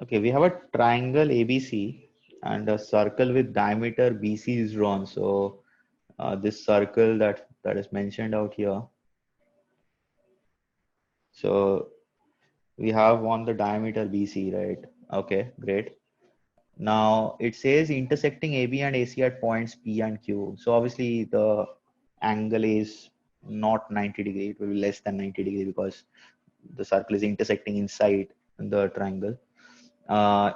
Okay, we have a triangle ABC and a circle with diameter BC is drawn. So this circle that is mentioned out here. So we have on the diameter BC, right? Okay, great. Now it says intersecting AB and AC at points P and Q. So obviously the angle is not 90 degree, it will be less than 90 degree because the circle is intersecting inside the triangle.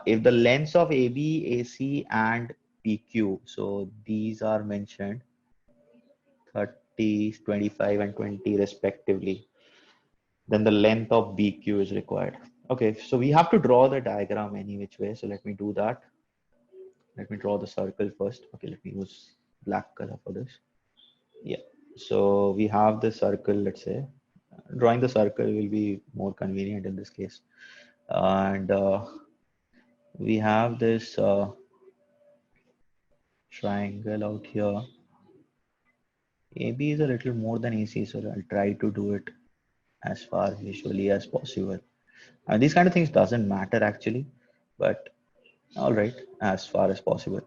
If the lengths of AB, AC and PQ, so these are mentioned 30, 25 and 20 respectively, then the length of BQ is required. Okay, so we have to draw the diagram any which way. So let me do that. Let me draw the circle first. Okay, let me use black color for this. Yeah, so we have the circle, let's say. Drawing the circle will be more convenient in this case. And we have this triangle out here. AB is a little more than AC, so I'll try to do it as far visually as possible. These kind of things doesn't matter actually, but all right, as far as possible.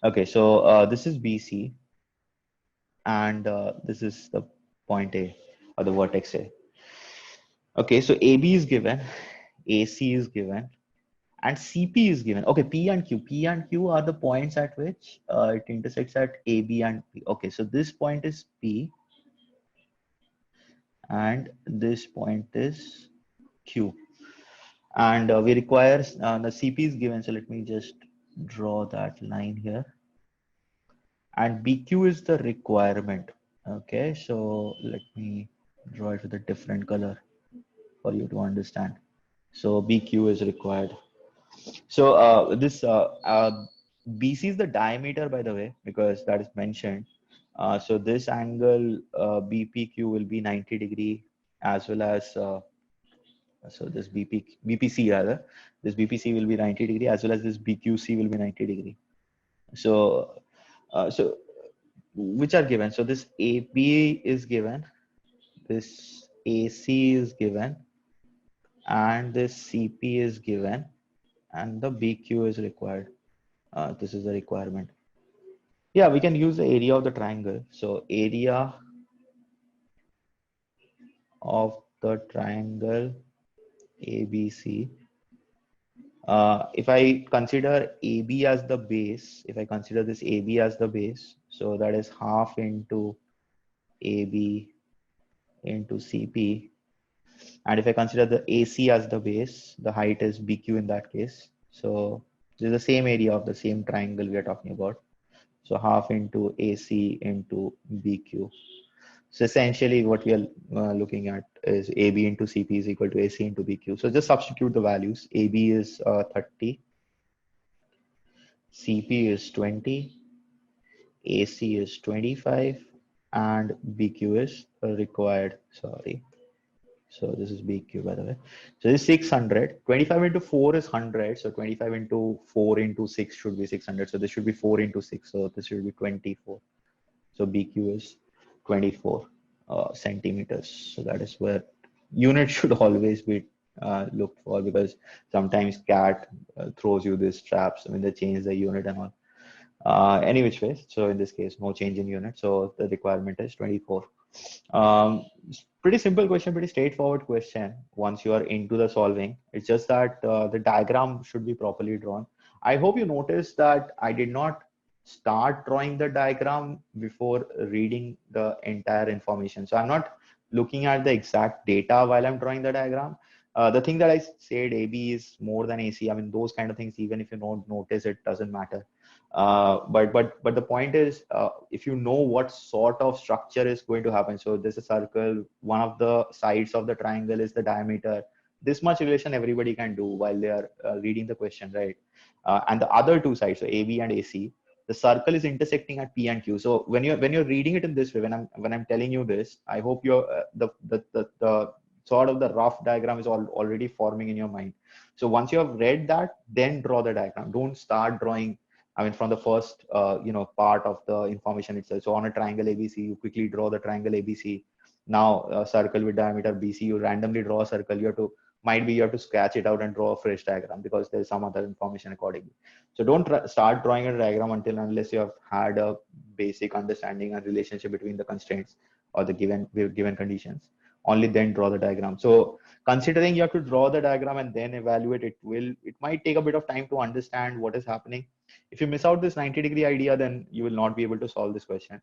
Okay, so this is BC, and this is the point A or the vertex A. Okay, so AB is given, AC is given, and CP is given. Okay, P and Q. P and Q are the points at which it intersects at AB and P. Okay, so this point is P, and this point is Q. And we require the CP is given. So let me just draw that line here. And BQ is the requirement. Okay, so let me draw it with a different color for you to understand. So BQ is required. So this BC is the diameter, by the way, because that is mentioned. So this angle BPQ will be 90 degree, as well as so this BPC rather, this BPC will be 90 degree, as well as this BQC will be 90 degree. So so which are given. So this AB is given, this AC is given, and this CP is given, and the BQ is required. This is the requirement. Yeah, we can use the area of the triangle. So area of the triangle ABC. If I consider AB as the base, if I consider this AB as the base, so that is half into AB into CP. And if I consider the AC as the base, the height is BQ in that case. So this is the same area of the same triangle we are talking about. So half into AC into BQ. So essentially what we are looking at is AB into CP is equal to AC into BQ. So just substitute the values. AB is 30, CP is 20, AC is 25, and BQ is required. Sorry. So this is BQ, by the way. So this is 600. 25 into 4 is 100. So 25 into 4 into 6 should be 600. So this should be 4 into 6. So this should be 24. So BQ is 24 centimeters. So that is where unit should always be looked for, because sometimes CAT throws you these traps when they change the unit and all. Any which way. So in this case, no change in unit. So the requirement is 24. Pretty simple question, pretty straightforward question once you are into the solving. It's just that the diagram should be properly drawn. I hope you noticed that I did not start drawing the diagram before reading the entire information. So I'm not looking at the exact data while I'm drawing the diagram. The thing that I said, AB is more than AC. I mean, those kind of things, even if you don't notice, it doesn't matter. But the point is, if you know what sort of structure is going to happen. So this is a circle. One of the sides of the triangle is the diameter. This much relation everybody can do while they are reading the question, right? And the other two sides, so AB and AC, the circle is intersecting at P and Q. So when you're reading it in this way, when I'm telling you this, I hope you're the sort of the rough diagram is already forming in your mind. So once you have read that, then draw the diagram. Don't start drawing, I mean, from the first, part of the information itself. So on a triangle ABC, you quickly draw the triangle ABC. Now a circle with diameter BC, you randomly draw a circle. You have to might be you have to scratch it out and draw a fresh diagram because there's some other information accordingly. So don't start drawing a diagram unless you have had a basic understanding and relationship between the constraints or the given conditions. Only then draw the diagram. So considering you have to draw the diagram and then evaluate, it might take a bit of time to understand what is happening. If you miss out this 90-degree idea, then you will not be able to solve this question.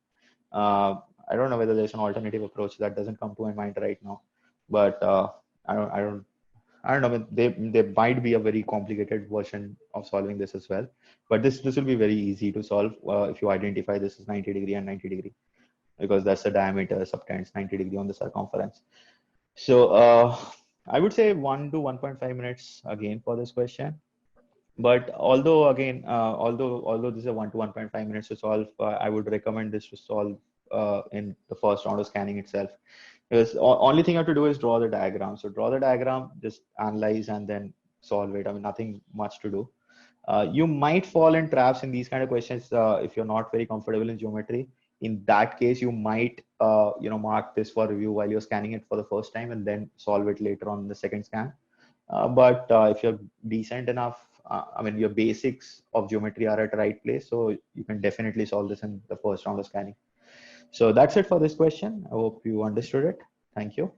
I don't know whether there's an alternative approach. That doesn't come to my mind right now, but I don't know. I mean, there might be a very complicated version of solving this as well, but this will be very easy to solve if you identify this as 90-degree and 90-degree, because that's the diameter subtends 90-degree on the circumference. So I would say 1 to 1.5 minutes again for this question. But although again, although this is a 1 to 1.5 minutes to solve, I would recommend this to solve in the first round of scanning itself. Because only thing you have to do is draw the diagram. So draw the diagram, just analyze and then solve it. I mean, nothing much to do. You might fall in traps in these kind of questions if you're not very comfortable in geometry. In that case, you might mark this for review while you're scanning it for the first time and then solve it later on in the second scan. But if you're decent enough, I mean, your basics of geometry are at the right place, so you can definitely solve this in the first round of scanning. So that's it for this question. I hope you understood it. Thank you.